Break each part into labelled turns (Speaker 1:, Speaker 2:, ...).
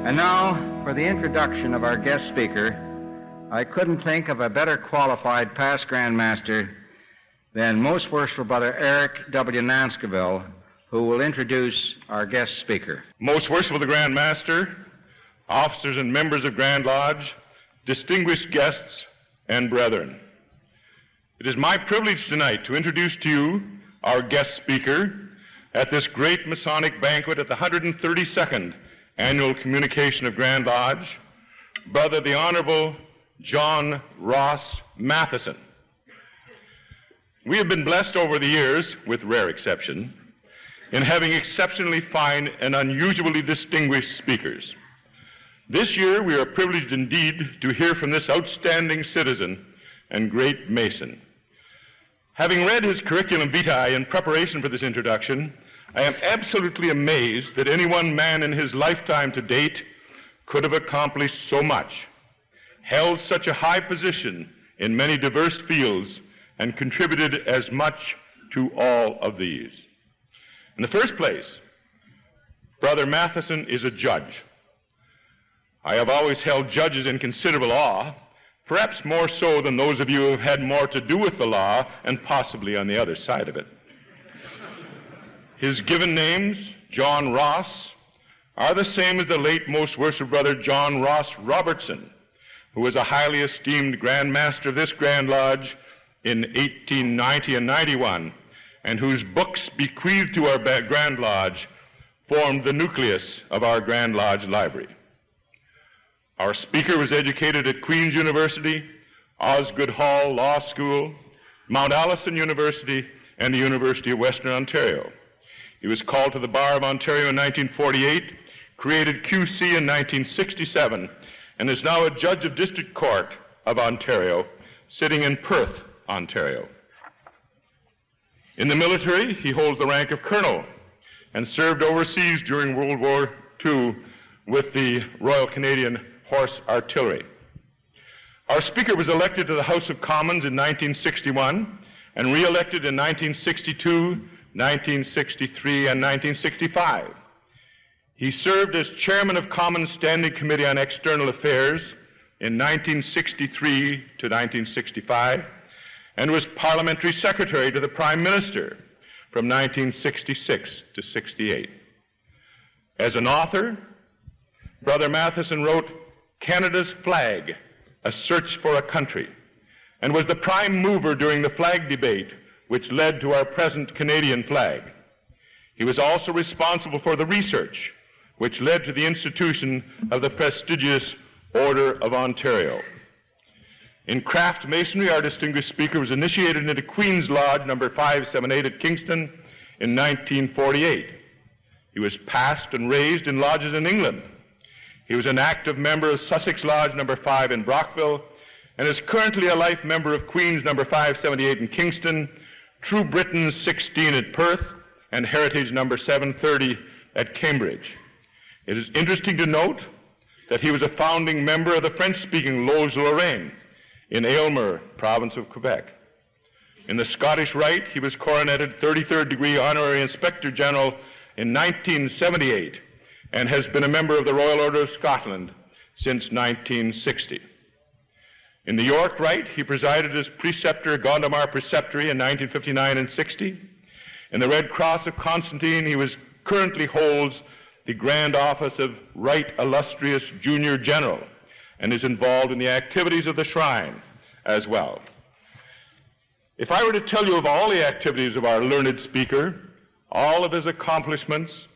Speaker 1: And now, for the introduction of our guest speaker, I couldn't think of a better qualified past Grand Master than Most Worshipful Brother Eric W. Nanscoville, who will introduce our guest speaker.
Speaker 2: Most Worshipful the Grand Master, officers and members of Grand Lodge, distinguished guests and brethren. It is my privilege tonight to introduce to you our guest speaker at this great Masonic banquet at the 132nd Annual Communication of Grand Lodge, Brother the Honorable John Ross Matheson. We have been blessed over the years, with rare exception, in having exceptionally fine and unusually distinguished speakers. This year we are privileged indeed to hear from this outstanding citizen and great Mason. Having read his curriculum vitae in preparation for this introduction, I am absolutely amazed that any one man in his lifetime to date could have accomplished so much, held such a high position in many diverse fields, and contributed as much to all of these. In the first place, Brother Matheson is a judge. I have always held judges in considerable awe, perhaps more so than those of you who have had more to do with the law and possibly on the other side of it. His given names, John Ross, are the same as the late Most Worshipful Brother John Ross Robertson, who was a highly esteemed Grand Master of this Grand Lodge in 1890 and 91, and whose books bequeathed to our Grand Lodge formed the nucleus of our Grand Lodge library. Our speaker was educated at Queen's University, Osgoode Hall Law School, Mount Allison University, and the University of Western Ontario. He was called to the Bar of Ontario in 1948, created QC in 1967, and is now a judge of District Court of Ontario, sitting in Perth, Ontario. In the military, he holds the rank of colonel and served overseas during World War II with the Royal Canadian Horse Artillery. Our speaker was elected to the House of Commons in 1961 and re-elected in 1962, 1963, and 1965. He served as chairman of Commons Standing Committee on External Affairs in 1963 to 1965 and was parliamentary secretary to the Prime Minister from 1966 to 68. As an author, Brother Matheson wrote Canada's Flag, A Search for a Country, and was the prime mover during the flag debate which led to our present Canadian flag. He was also responsible for the research which led to the institution of the prestigious Order of Ontario. In craft masonry, our distinguished speaker was initiated into Queen's Lodge number 578 at Kingston in 1948. He was passed and raised in lodges in England. He was an active member of Sussex Lodge number 5 in Brockville and is currently a life member of Queen's number 578 in Kingston, True Britain's 16 at Perth, and Heritage number 730 at Cambridge. It is interesting to note that he was a founding member of the French-speaking Loge-Lorraine in Aylmer, province of Quebec. In the Scottish Rite, he was coroneted 33rd degree honorary Inspector General in 1978 and has been a member of the Royal Order of Scotland since 1960. In the York Rite, he presided as preceptor Gondomar Preceptory in 1959 and 60. In the Red Cross of Constantine, he currently holds the Grand Office of Right Illustrious Junior General and is involved in the activities of the Shrine as well. If I were to tell you of all the activities of our learned speaker, all of his accomplishments,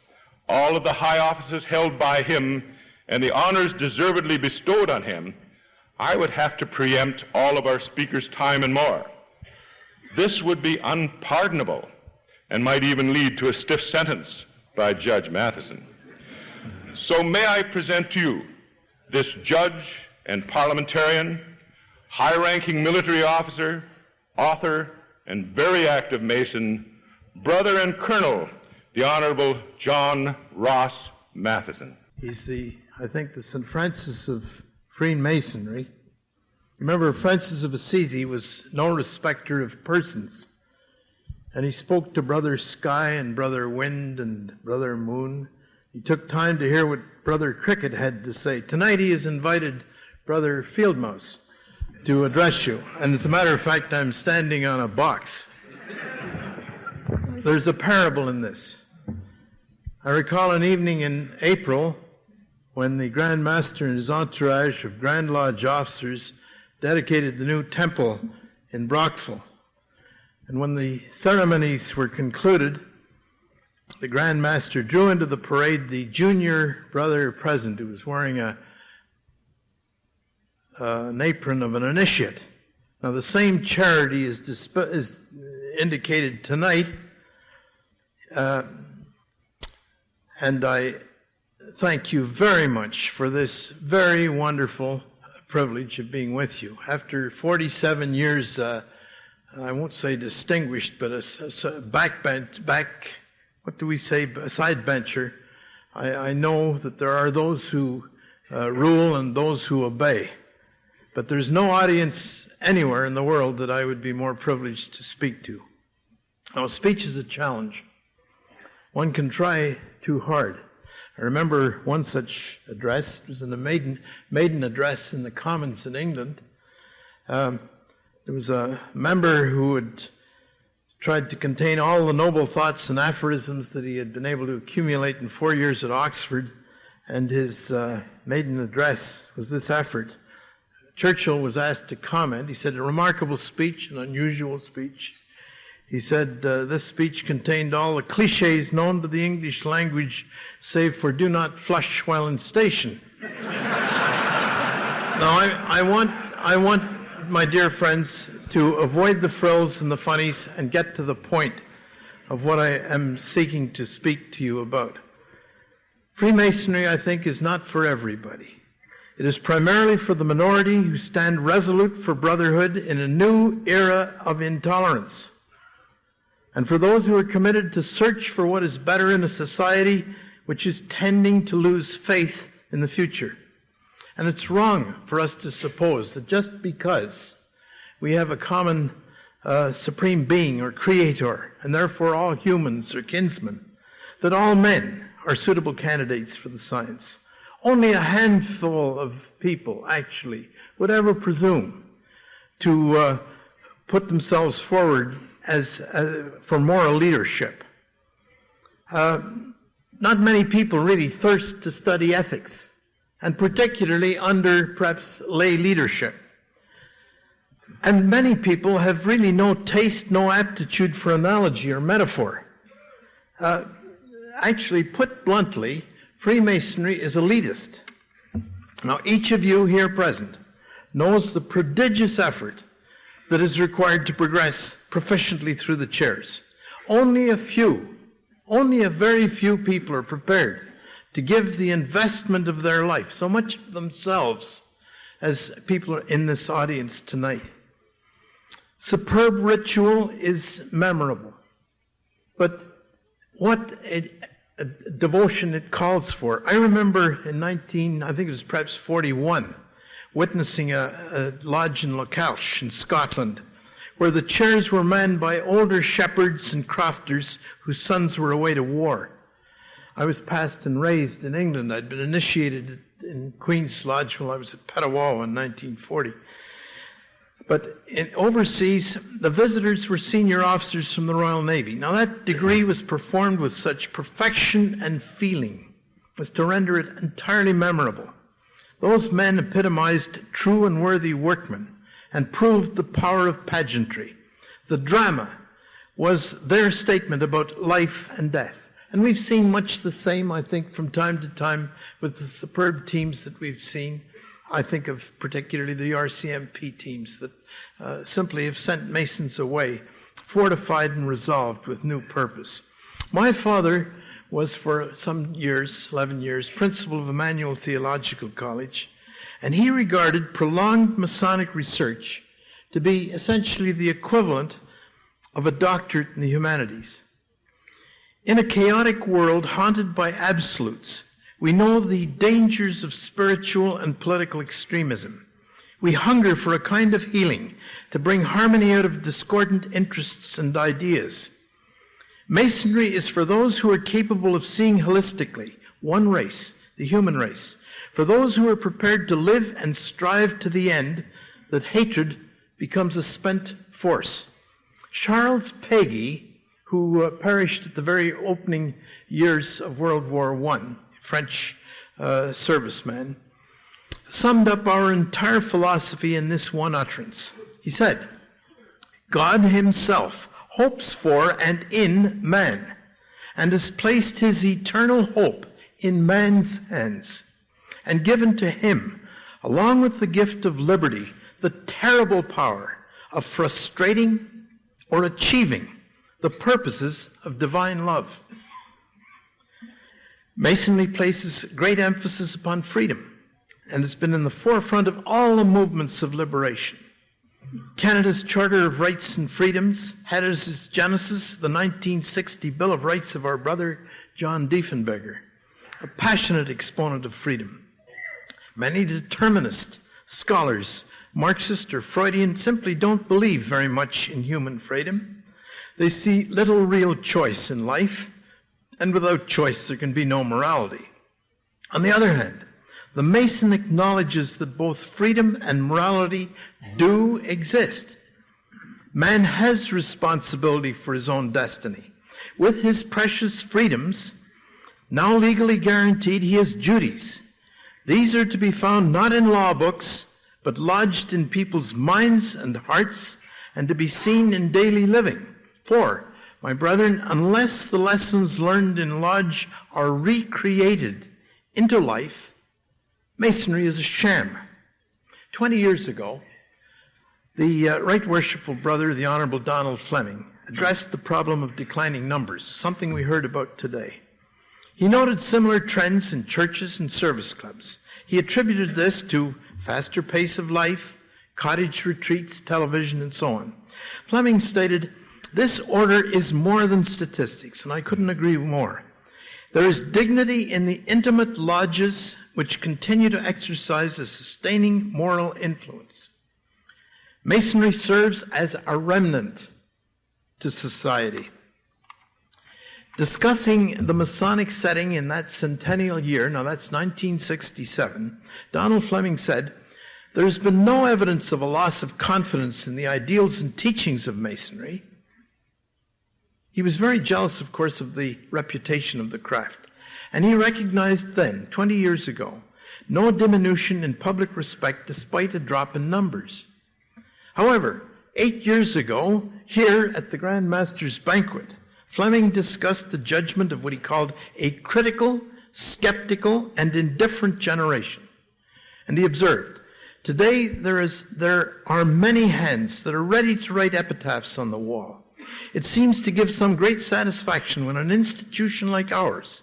Speaker 2: all of the high offices held by him, and the honors deservedly bestowed on him, I would have to preempt all of our speaker's time and more. This would be unpardonable and might even lead to a stiff sentence by Judge Matheson. So may I present to you this judge and parliamentarian, high-ranking military officer, author, and very active Mason, brother and colonel, the Honorable John Ross Matheson.
Speaker 3: He's I think, the St. Francis of Freemasonry. Remember, Francis of Assisi was no respecter of persons, and he spoke to Brother Sky and Brother Wind and Brother Moon. He took time to hear what Brother Cricket had to say. Tonight he has invited Brother Fieldmouse to address you. And as a matter of fact, I'm standing on a box. There's a parable in this. I recall an evening in April when the Grand Master and his entourage of Grand Lodge officers dedicated the new temple in Brockville. And when the ceremonies were concluded, the Grand Master drew into the parade the junior brother present, who was wearing an apron of an initiate. Now, the same charity is indicated tonight, and I thank you very much for this very wonderful privilege of being with you. After 47 years, I won't say distinguished, but a side bencher, I know that there are those who rule and those who obey. But there's no audience anywhere in the world that I would be more privileged to speak to. Now, speech is a challenge. One can try too hard. I remember one such address. It was in a maiden address in the Commons in England. There was a member who had tried to contain all the noble thoughts and aphorisms that he had been able to accumulate in 4 years at Oxford, and his maiden address was this effort. Churchill was asked to comment. He said, a remarkable speech, an unusual speech. He said, this speech contained all the cliches known to the English language, save for do not flush while in station. Now, I want, my dear friends, to avoid the frills and the funnies and get to the point of what I am seeking to speak to you about. Freemasonry, I think, is not for everybody. It is primarily for the minority who stand resolute for brotherhood in a new era of intolerance, and for those who are committed to search for what is better in a society which is tending to lose faith in the future. And it's wrong for us to suppose that just because we have a common supreme being or creator, and therefore all humans are kinsmen, that all men are suitable candidates for the science. Only a handful of people, actually, would ever presume to put themselves forward for moral leadership. Not many people really thirst to study ethics, and particularly under perhaps lay leadership. And many people have really no taste, no aptitude for analogy or metaphor. Actually, put bluntly, Freemasonry is elitist. Now, each of you here present knows the prodigious effort that is required to progress proficiently through the chairs. Only a very few people are prepared to give the investment of their life, so much of themselves, as people are in this audience tonight. Superb ritual is memorable, but what a devotion it calls for. I remember in I think it was perhaps 41, witnessing a lodge in Lochalsh in Scotland, where the chairs were manned by older shepherds and crofters whose sons were away to war. I was passed and raised in England. I'd been initiated in Queen's Lodge while I was at Petawawa in 1940. But overseas, the visitors were senior officers from the Royal Navy. Now, that degree was performed with such perfection and feeling as to render it entirely memorable. Those men epitomized true and worthy workmen and proved the power of pageantry. The drama was their statement about life and death. And we've seen much the same, I think, from time to time with the superb teams that we've seen. I think of particularly the RCMP teams that simply have sent Masons away, fortified and resolved with new purpose. My father was for some years, 11 years, principal of Emmanuel Theological College, and he regarded prolonged Masonic research to be essentially the equivalent of a doctorate in the humanities. In a chaotic world haunted by absolutes, we know the dangers of spiritual and political extremism. We hunger for a kind of healing to bring harmony out of discordant interests and ideas. Masonry is for those who are capable of seeing holistically one race, the human race, for those who are prepared to live and strive to the end that hatred becomes a spent force. Charles Péguy, who perished at the very opening years of World War I, French serviceman, summed up our entire philosophy in this one utterance. He said, God himself hopes for and in man, and has placed his eternal hope in man's hands, and given to him, along with the gift of liberty, the terrible power of frustrating or achieving the purposes of divine love. Masonry places great emphasis upon freedom, and has been in the forefront of all the movements of liberation. Canada's Charter of Rights and Freedoms had as its genesis the 1960 Bill of Rights of our brother John Diefenbaker, a passionate exponent of freedom. Many determinist scholars, Marxist or Freudian, simply don't believe very much in human freedom. They see little real choice in life, and without choice there can be no morality. On the other hand, the Mason acknowledges that both freedom and morality do exist. Man has responsibility for his own destiny. With his precious freedoms, now legally guaranteed, he has duties. These are to be found not in law books, but lodged in people's minds and hearts, and to be seen in daily living. For, my brethren, unless the lessons learned in lodge are recreated into life, Masonry is a sham. 20 years ago, the Right Worshipful Brother, the Honorable Donald Fleming, addressed the problem of declining numbers, something we heard about today. He noted similar trends in churches and service clubs. He attributed this to faster pace of life, cottage retreats, television, and so on. Fleming stated, "This order is more than statistics," and I couldn't agree more. There is dignity in the intimate lodges which continue to exercise a sustaining moral influence. Masonry serves as a remnant to society. Discussing the Masonic setting in that centennial year, now that's 1967, Donald Fleming said, "There has been no evidence of a loss of confidence in the ideals and teachings of Masonry." He was very jealous, of course, of the reputation of the craft. And he recognized then, 20 years ago, no diminution in public respect despite a drop in numbers. However, 8 years ago, here at the Grand Master's Banquet, Fleming discussed the judgment of what he called a critical, skeptical, and indifferent generation. And he observed, "Today there are many hands that are ready to write epitaphs on the wall. It seems to give some great satisfaction when an institution like ours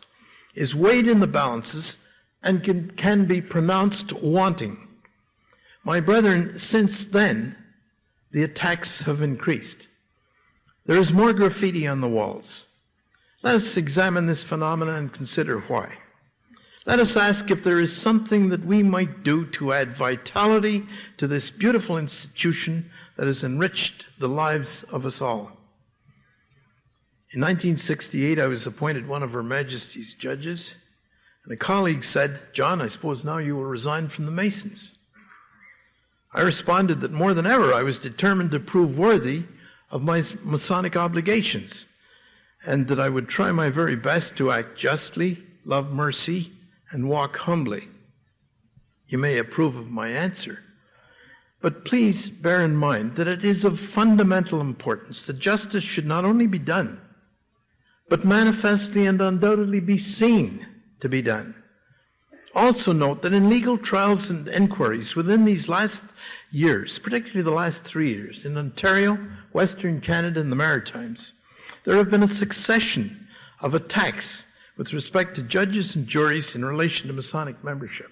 Speaker 3: is weighed in the balances and can be pronounced wanting." My brethren, since then, the attacks have increased. There is more graffiti on the walls. Let us examine this phenomenon and consider why. Let us ask if there is something that we might do to add vitality to this beautiful institution that has enriched the lives of us all. In 1968, I was appointed one of Her Majesty's judges, and a colleague said, "John, I suppose now you will resign from the Masons." I responded that more than ever I was determined to prove worthy of my Masonic obligations, and that I would try my very best to act justly, love mercy, and walk humbly. You may approve of my answer, but please bear in mind that it is of fundamental importance that justice should not only be done, but manifestly and undoubtedly be seen to be done. Also note that in legal trials and inquiries within these last years, particularly the last 3 years, in Ontario, Western Canada, and the Maritimes, there have been a succession of attacks with respect to judges and juries in relation to Masonic membership.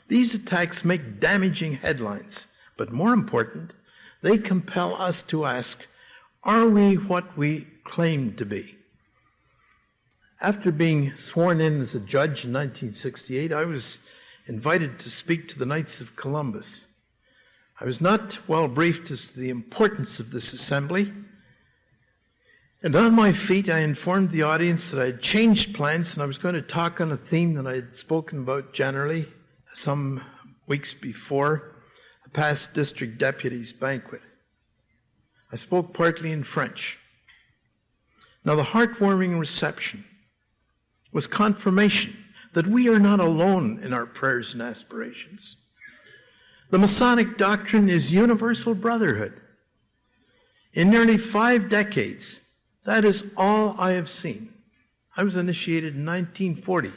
Speaker 3: These attacks make damaging headlines, but more important, they compel us to ask, are we what we claim to be? After being sworn in as a judge in 1968, I was invited to speak to the Knights of Columbus. I was not well briefed as to the importance of this assembly, And on my feet, I informed the audience that I had changed plans and I was going to talk on a theme that I had spoken about generally some weeks before, a past district deputy's banquet. I spoke partly in French. Now, the heartwarming reception was confirmation that we are not alone in our prayers and aspirations. The Masonic doctrine is universal brotherhood. In nearly 5 decades, that is all I have seen. I was initiated in 1940,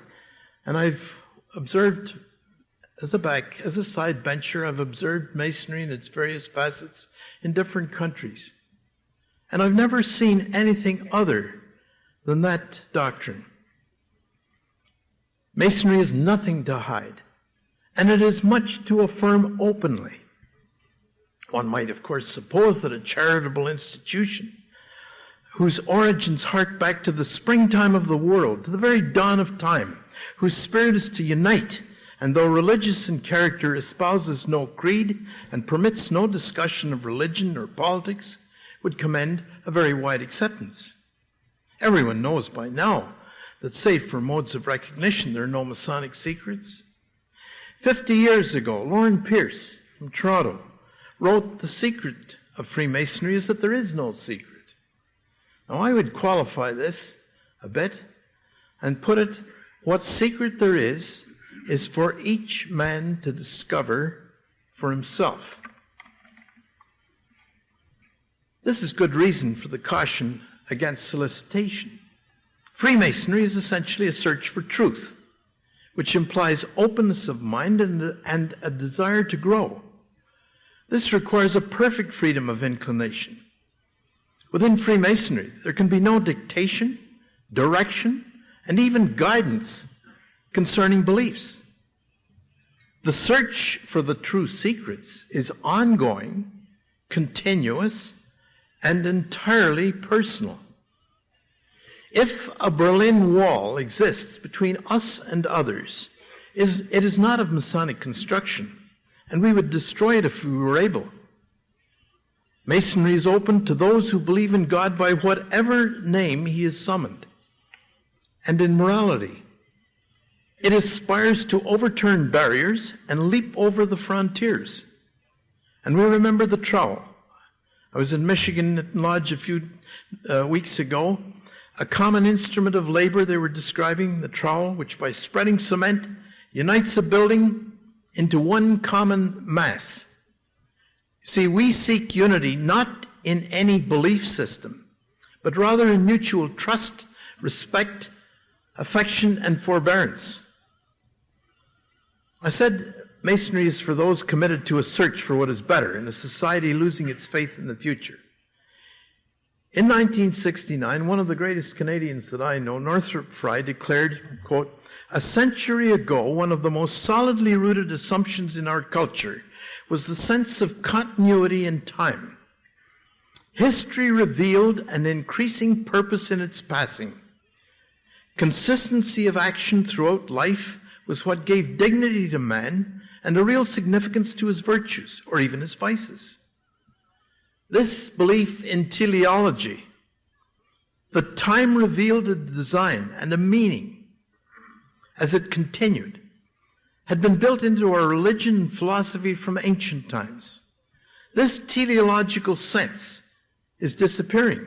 Speaker 3: and I've observed, as a side venture, I've observed Masonry in its various facets in different countries. And I've never seen anything other than that doctrine. Masonry is nothing to hide, and it is much to affirm openly. One might, of course, suppose that a charitable institution whose origins hark back to the springtime of the world, to the very dawn of time, whose spirit is to unite, and though religious in character espouses no creed and permits no discussion of religion or politics, would commend a very wide acceptance. Everyone knows by now that save for modes of recognition, there are no Masonic secrets. 50 years ago, Lauren Pierce from Toronto wrote, "The secret of Freemasonry is that there is no secret." Now, I would qualify this a bit and put it, what secret there is for each man to discover for himself. This is good reason for the caution against solicitation. Freemasonry is essentially a search for truth, which implies openness of mind and a desire to grow. This requires a perfect freedom of inclination. Within Freemasonry, there can be no dictation, direction, and even guidance concerning beliefs. The search for the true secrets is ongoing, continuous, and entirely personal. If a Berlin Wall exists between us and others, it is not of Masonic construction, and we would destroy it if we were able. Masonry is open to those who believe in God by whatever name he is summoned, and in morality. It aspires to overturn barriers and leap over the frontiers. And we remember the trowel. I was in Michigan Lodge a few weeks ago. A common instrument of labor they were describing, the trowel, which by spreading cement unites a building into one common mass. See, we seek unity not in any belief system, but rather in mutual trust, respect, affection, and forbearance. I said Masonry is for those committed to a search for what is better in a society losing its faith in the future. In 1969, one of the greatest Canadians that I know, Northrop Frye, declared, quote, "A century ago, one of the most solidly rooted assumptions in our culture was the sense of continuity in time. History revealed an increasing purpose in its passing. Consistency of action throughout life was what gave dignity to man and a real significance to his virtues, or even his vices." This belief in teleology, the time revealed a design and a meaning as it continued, had been built into our religion and philosophy from ancient times. This teleological sense is disappearing.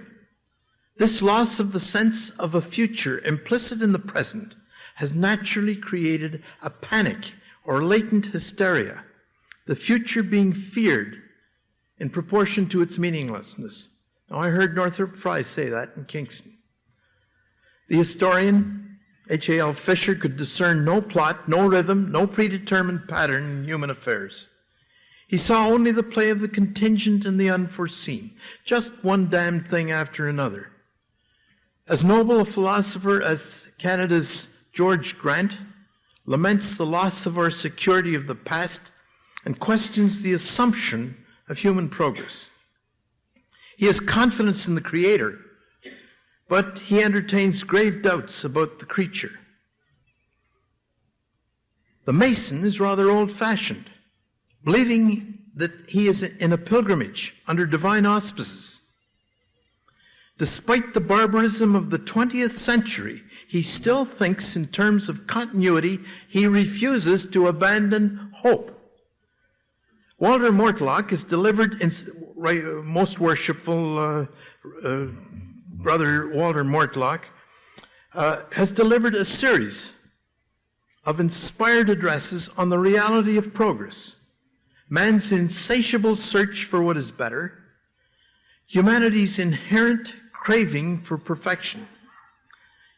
Speaker 3: This loss of the sense of a future implicit in the present has naturally created a panic or latent hysteria, the future being feared in proportion to its meaninglessness. Now, I heard Northrop Frye say that in Kingston. The historian H.A.L. Fisher could discern no plot, no rhythm, no predetermined pattern in human affairs. He saw only the play of the contingent and the unforeseen, just one damned thing after another. As noble a philosopher as Canada's George Grant laments the loss of our security of the past and questions the assumption of human progress. He has confidence in the Creator, but he entertains grave doubts about the creature. The Mason is rather old-fashioned, believing that he is in a pilgrimage under divine auspices. Despite the barbarism of the 20th century, he still thinks in terms of continuity. He refuses to abandon hope. Walter Mortlock has delivered, most worshipful Brother Walter Mortlock, has delivered a series of inspired addresses on the reality of progress, man's insatiable search for what is better, humanity's inherent craving for perfection.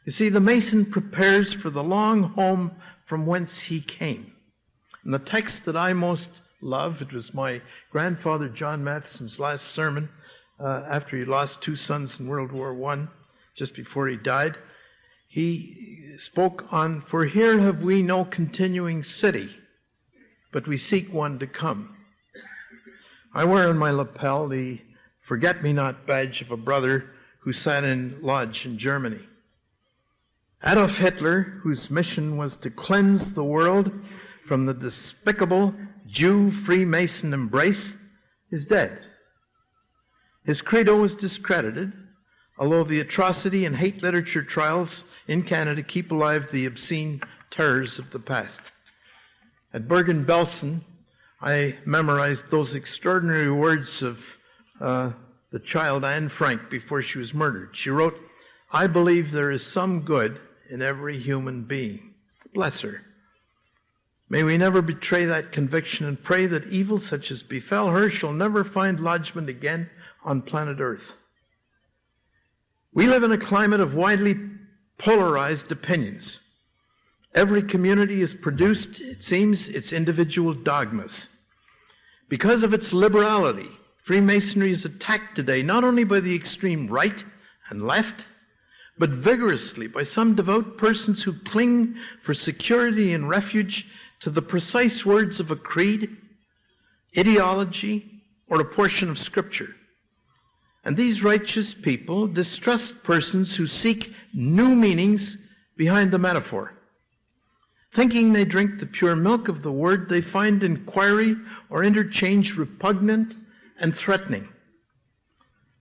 Speaker 3: You see, the Mason prepares for the long home from whence he came. And the text that I most love, it was my grandfather John Matheson's last sermon after he lost 2 sons in World War I, just before he died. He spoke on, "For here have we no continuing city, but we seek one to come." I wear on my lapel the forget-me-not badge of a brother who sat in lodge in Germany. Adolf Hitler, whose mission was to cleanse the world from the despicable Jew-Freemason embrace, is dead. His credo was discredited, although the atrocity and hate literature trials in Canada keep alive the obscene terrors of the past. At Bergen-Belsen, I memorized those extraordinary words of the child Anne Frank before she was murdered. She wrote, "I believe there is some good in every human being." Bless her. May we never betray that conviction and pray that evil such as befell her shall never find lodgment again on planet Earth. We live in a climate of widely polarized opinions. Every community has produced, it seems, its individual dogmas. Because of its liberality, Freemasonry is attacked today not only by the extreme right and left, but vigorously by some devout persons who cling for security and refuge to the precise words of a creed, ideology, or a portion of Scripture. And these righteous people distrust persons who seek new meanings behind the metaphor. Thinking they drink the pure milk of the Word, they find inquiry or interchange repugnant and threatening.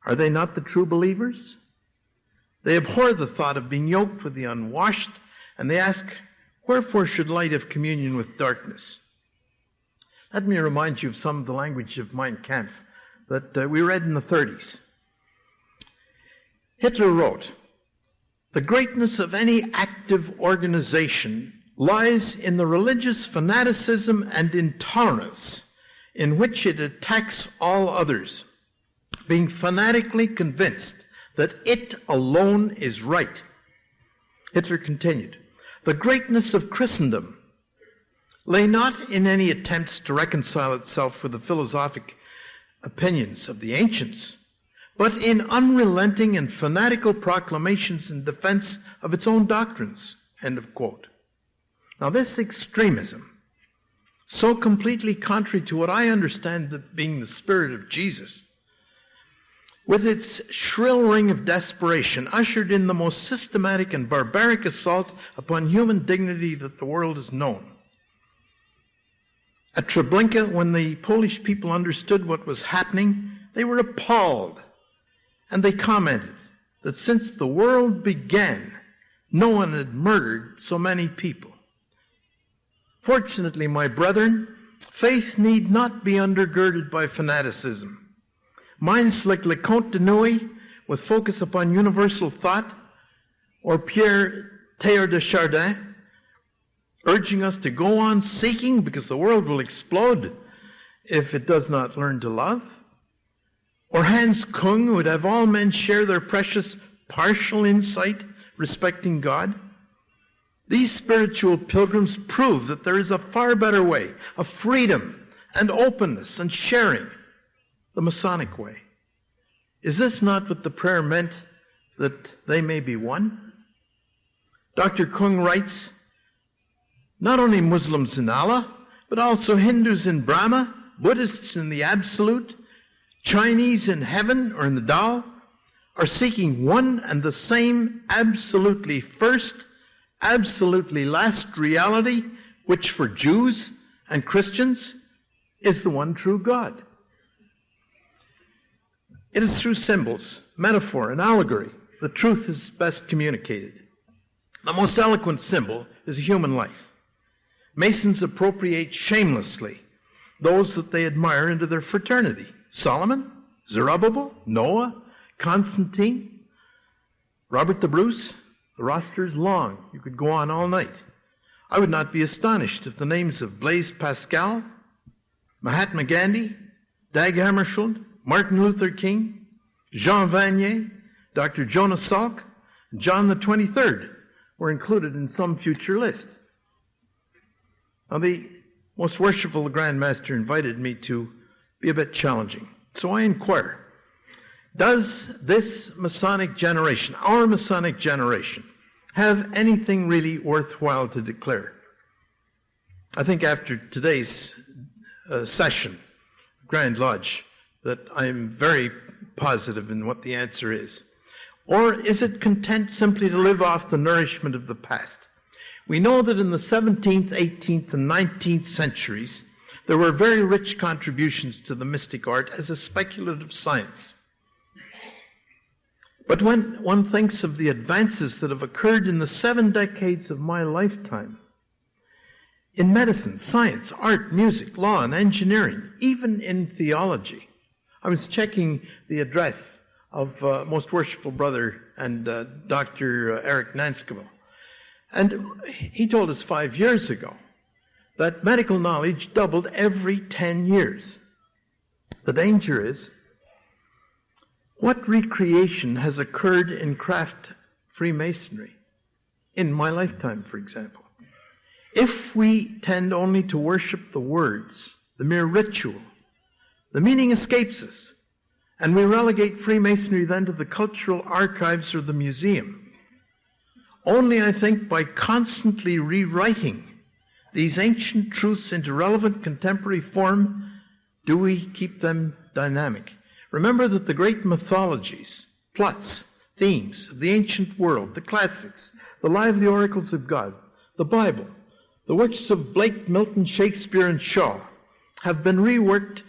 Speaker 3: Are they not the true believers? They abhor the thought of being yoked with the unwashed, and they ask, wherefore should light have communion with darkness? Let me remind you of some of the language of Mein Kampf that we read in the 30s. Hitler wrote, "The greatness of any active organization lies in the religious fanaticism and intolerance in which it attacks all others, being fanatically convinced that it alone is right." Hitler continued, "The greatness of Christendom lay not in any attempts to reconcile itself with the philosophic opinions of the ancients, but in unrelenting and fanatical proclamations in defense of its own doctrines." End of quote. Now this extremism, so completely contrary to what I understand being the spirit of Jesus, with its shrill ring of desperation, ushered in the most systematic and barbaric assault upon human dignity that the world has known. At Treblinka, when the Polish people understood what was happening, they were appalled, and they commented that since the world began, no one had murdered so many people. Fortunately, my brethren, faith need not be undergirded by fanaticism. Minds like Leconte de Nouilly, with focus upon universal thought, or Pierre Teilhard de Chardin, urging us to go on seeking because the world will explode if it does not learn to love, or Hans Kung, who would have all men share their precious partial insight respecting God. These spiritual pilgrims prove that there is a far better way of freedom and openness and sharing, the Masonic way. Is this not what the prayer meant, that they may be one? Dr. Kung writes, not only Muslims in Allah, but also Hindus in Brahma, Buddhists in the Absolute, Chinese in heaven or in the Tao, are seeking one and the same absolutely first, absolutely last reality, which for Jews and Christians is the one true God. It is through symbols, metaphor, and allegory the truth is best communicated. The most eloquent symbol is human life. Masons appropriate shamelessly those that they admire into their fraternity. Solomon, Zerubbabel, Noah, Constantine, Robert the Bruce. The roster is long. You could go on all night. I would not be astonished if the names of Blaise Pascal, Mahatma Gandhi, Dag Hammarskjöld, Martin Luther King, Jean Vanier, Dr. Jonas Salk, and John the 23rd were included in some future list. Now, the most worshipful Grand Master invited me to be a bit challenging. So I inquire, does this Masonic generation, our Masonic generation, have anything really worthwhile to declare? I think after today's session, Grand Lodge, that I'm very positive in what the answer is. Or is it content simply to live off the nourishment of the past? We know that in the 17th, 18th, and 19th centuries, there were very rich contributions to the mystic art as a speculative science. But when one thinks of the advances that have occurred in the 7 decades of my lifetime, in medicine, science, art, music, law, and engineering, even in theology. I was checking the address of Most Worshipful Brother and Dr. Eric Nanskeville. And he told us 5 years ago that medical knowledge doubled every 10 years. The danger is, what recreation has occurred in craft Freemasonry in my lifetime, for example? If we tend only to worship the words, the mere ritual, the meaning escapes us, and we relegate Freemasonry then to the cultural archives or the museum. Only, I think, by constantly rewriting these ancient truths into relevant contemporary form do we keep them dynamic. Remember that the great mythologies, plots, themes of the ancient world, the classics, the lively oracles of God, the Bible, the works of Blake, Milton, Shakespeare, and Shaw have been reworked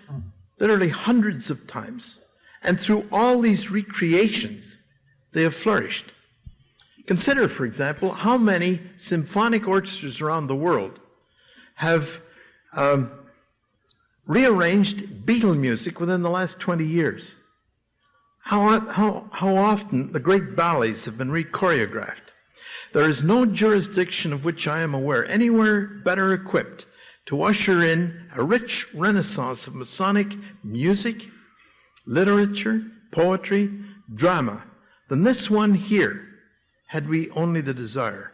Speaker 3: literally hundreds of times. And through all these recreations, they have flourished. Consider, for example, how many symphonic orchestras around the world have rearranged Beatle music within the last 20 years. How often the great ballets have been re-choreographed. There is no jurisdiction of which I am aware anywhere better equipped to usher in a rich renaissance of Masonic music, literature, poetry, drama than this one here, had we only the desire.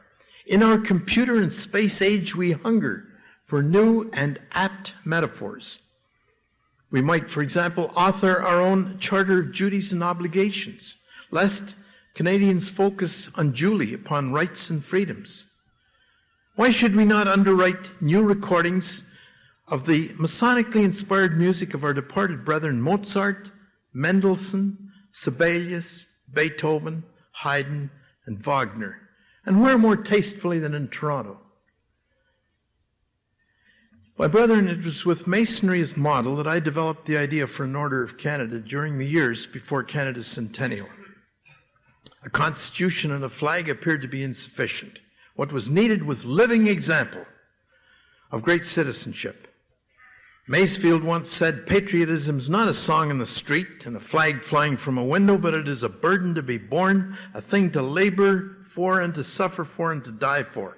Speaker 3: In our computer and space age, we hunger for new and apt metaphors. We might, for example, author our own Charter of Duties and Obligations, lest Canadians focus unduly upon rights and freedoms. Why should we not underwrite new recordings of the Masonically inspired music of our departed brethren Mozart, Mendelssohn, Sibelius, Beethoven, Haydn, and Wagner, and where more tastefully than in Toronto? My brethren, it was with Masonry as model that I developed the idea for an Order of Canada during the years before Canada's centennial. A constitution and a flag appeared to be insufficient. What was needed was living example of great citizenship. Masefield once said, "Patriotism is not a song in the street and a flag flying from a window, but it is a burden to be borne, a thing to labor for and to suffer for and to die for."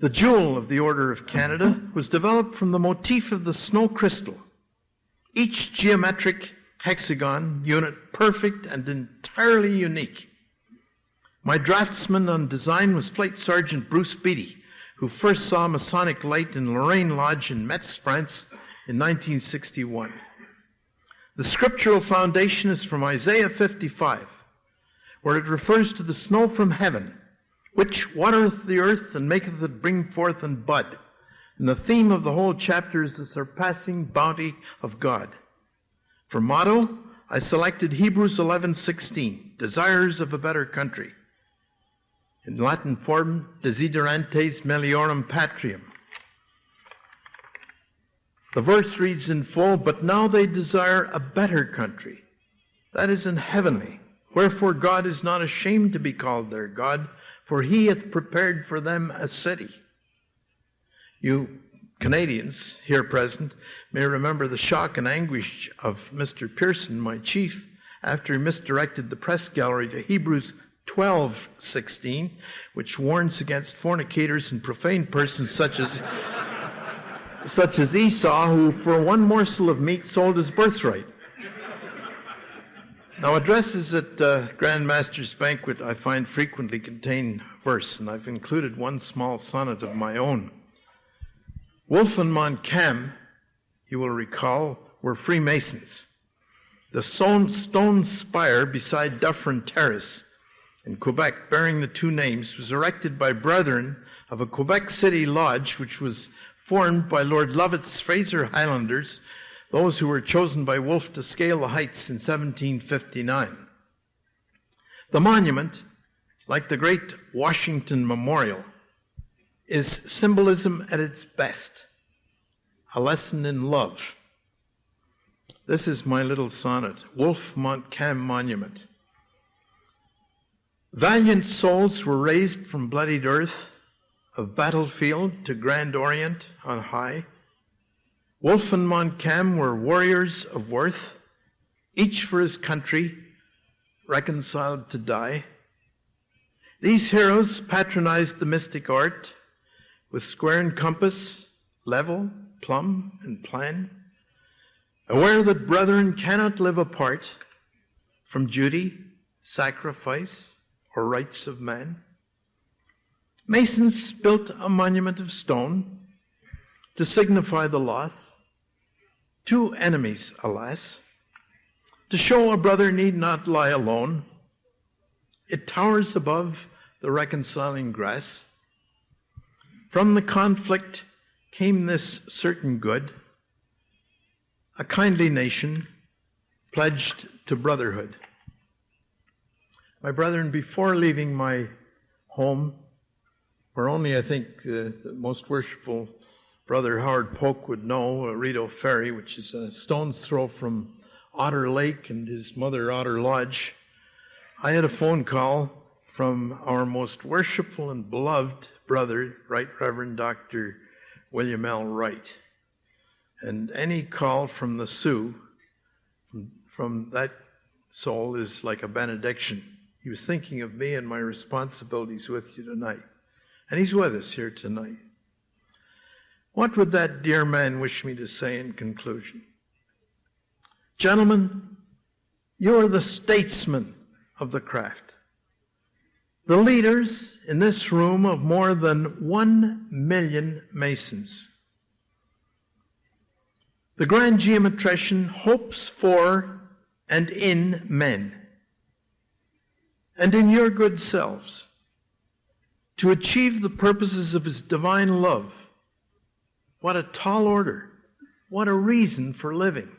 Speaker 3: The jewel of the Order of Canada was developed from the motif of the snow crystal, each geometric hexagon unit perfect and entirely unique. My draftsman on design was Flight Sergeant Bruce Beattie, who first saw Masonic light in Lorraine Lodge in Metz, France in 1961. The scriptural foundation is from Isaiah 55, where it refers to the snow from heaven, which watereth the earth and maketh it bring forth and bud. And the theme of the whole chapter is the surpassing bounty of God. For motto, I selected Hebrews 11:16, desires of a better country. In Latin form, desiderantes meliorum patriam. The verse reads in full, but now they desire a better country, that is in heavenly. Wherefore God is not ashamed to be called their God, for he hath prepared for them a city. You Canadians here present may remember the shock and anguish of Mr. Pearson, my chief, after he misdirected the press gallery to Hebrews 12:16, which warns against fornicators and profane persons such as Esau, who for one morsel of meat sold his birthright. Now, addresses at Grand Master's Banquet I find frequently contain verse, and I've included one small sonnet of my own. Wolfe and Montcalm, you will recall, were Freemasons. The stone spire beside Dufferin Terrace in Quebec, bearing the two names, was erected by brethren of a Quebec City lodge, which was formed by Lord Lovett's Fraser Highlanders, those who were chosen by Wolfe to scale the heights in 1759. The monument, like the great Washington Memorial, is symbolism at its best, a lesson in love. This is my little sonnet, Wolfe Montcalm Monument. Valiant souls were raised from bloodied earth, of battlefield to grand orient on high. Wolfe and Montcalm were warriors of worth, each for his country, reconciled to die. These heroes patronized the mystic art with square and compass, level, plumb, and plan, aware that brethren cannot live apart from duty, sacrifice, or rights of man. Masons built a monument of stone to signify the loss, two enemies, alas, to show a brother need not lie alone. It towers above the reconciling grass. From the conflict came this certain good, a kindly nation pledged to brotherhood. My brethren, before leaving my home, where only I think the most worshipful Brother Howard Polk would know, Rideau Ferry, which is a stone's throw from Otter Lake and his mother Otter Lodge, I had a phone call from our most worshipful and beloved brother, Right Reverend Dr. William L. Wright. And any call from the Sioux, from that soul, is like a benediction. He was thinking of me and my responsibilities with you tonight. And he's with us here tonight. What would that dear man wish me to say in conclusion? Gentlemen, you are the statesmen of the craft, the leaders in this room of more than 1 million Masons. The Grand Geometrician hopes for and in men, and in your good selves, to achieve the purposes of his divine love. What a tall order. What a reason for living.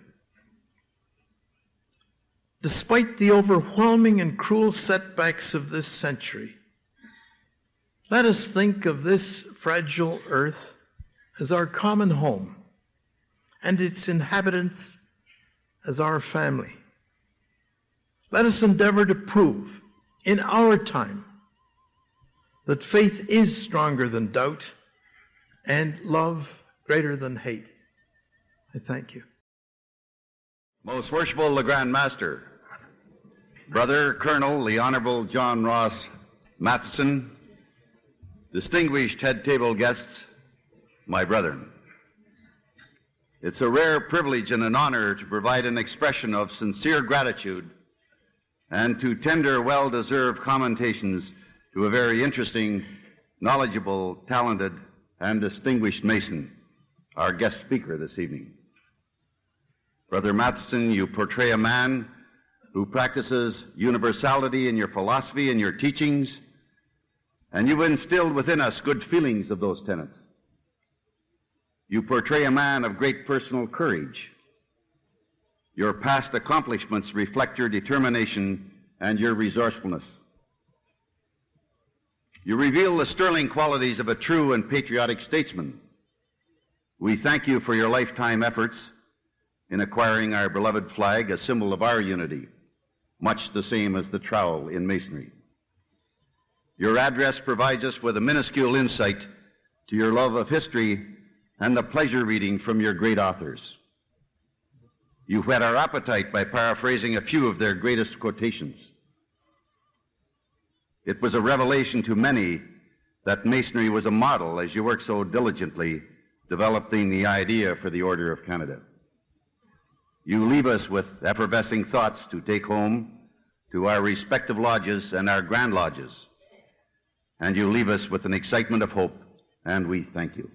Speaker 3: Despite the overwhelming and cruel setbacks of this century, let us think of this fragile earth as our common home and its inhabitants as our family. Let us endeavor to prove in our time that faith is stronger than doubt and love greater than hate. I thank you.
Speaker 4: Most worshipful the Grand Master, Brother Colonel the Honorable John Ross Matheson, distinguished head table guests, my brethren. It's a rare privilege and an honor to provide an expression of sincere gratitude and to tender well-deserved commendations to a very interesting, knowledgeable, talented, and distinguished Mason, our guest speaker this evening. Brother Matheson, you portray a man who practices universality in your philosophy and your teachings, and you've instilled within us good feelings of those tenets. You portray a man of great personal courage. Your past accomplishments reflect your determination and your resourcefulness. You reveal the sterling qualities of a true and patriotic statesman. We thank you for your lifetime efforts in acquiring our beloved flag, a symbol of our unity. much the same as the trowel in masonry. Your address provides us with a minuscule insight to your love of history and the pleasure reading from your great authors. You whet our appetite by paraphrasing a few of their greatest quotations. It was a revelation to many that masonry was a model as you worked so diligently developing the idea for the Order of Canada. You leave us with effervescing thoughts to take home to our respective lodges and our grand lodges. And you leave us with an excitement of hope, and we thank you.